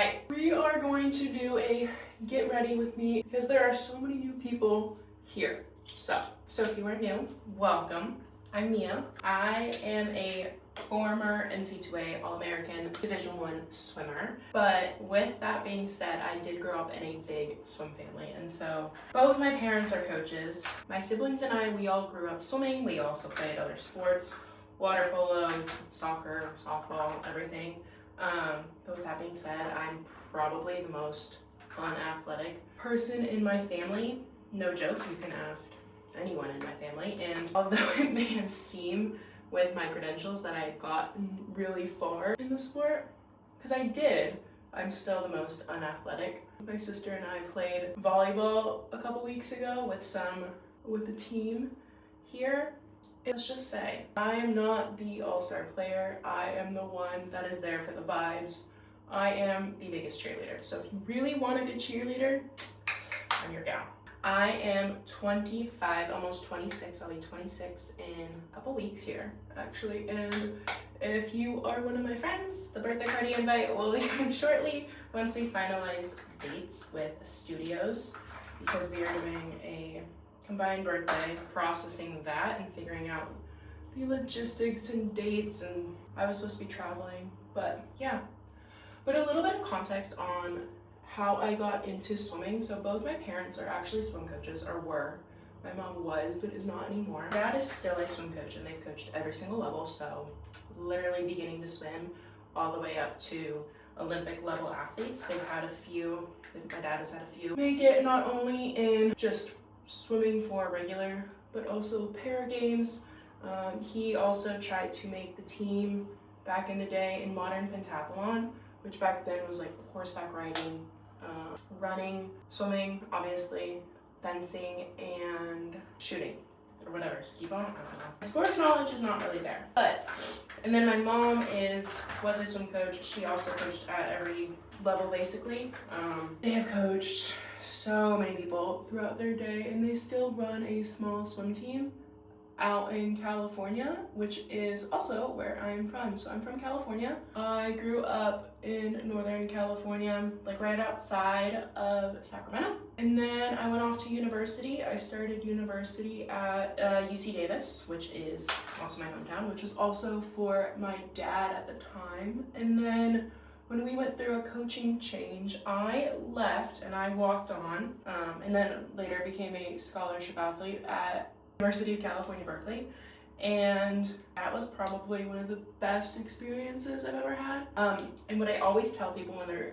Alright, we are going to do a get ready with me because there are so many new people here. So if you are new, welcome. I'm Mia. I am a former NC2A All-American Division I swimmer. But with that being said, I did grow up in a big swim family. And so both my parents are coaches. My siblings and I, we all grew up swimming. We also played other sports, water polo, soccer, softball, everything. But with that being said, I'm probably the most unathletic person in my family. No joke, you can ask anyone in my family. And although it may have seemed with my credentials that I had gotten really far in the sport, because I did, I'm still the most unathletic. My sister and I played volleyball a couple weeks ago with the team here. Let's just say, I am not the all-star player. I am the one that is there for the vibes. I am the biggest cheerleader. So if you really want a good cheerleader, I'm your gal. I am 25, almost 26. I'll be 26 in a couple weeks here, actually. And if you are one of my friends, the birthday party invite will be coming shortly once we finalize dates with studios, because we are doing a combined birthday, processing that and figuring out the logistics and dates, and I was supposed to be traveling, but yeah. But a little bit of context on how I got into swimming. So both my parents are actually swim coaches, or were. My mom was, but is not anymore. Dad is still a swim coach, and they've coached every single level, so literally beginning to swim all the way up to Olympic level athletes. They've had a few, my dad has had a few make it not only in just swimming for regular, but also para games. He also tried to make the team back in the day in modern pentathlon, which back then was like horseback riding, running, swimming, obviously, fencing, and shooting, or whatever, ski ball, I don't know. My sports knowledge is not really there. And then my mom was a swim coach. She also coached at every level, basically. They have coached so many people throughout their day, and they still run a small swim team out in California, which is also where I'm from. So I'm from California. I grew up in Northern California, like right outside of Sacramento. And then I went off to university. I started university at UC Davis, which is also my hometown, which was also for my dad at the time. And then when we went through a coaching change, I left and I walked on, and then later became a scholarship athlete at University of California, Berkeley. And that was probably one of the best experiences I've ever had. And what I always tell people when they're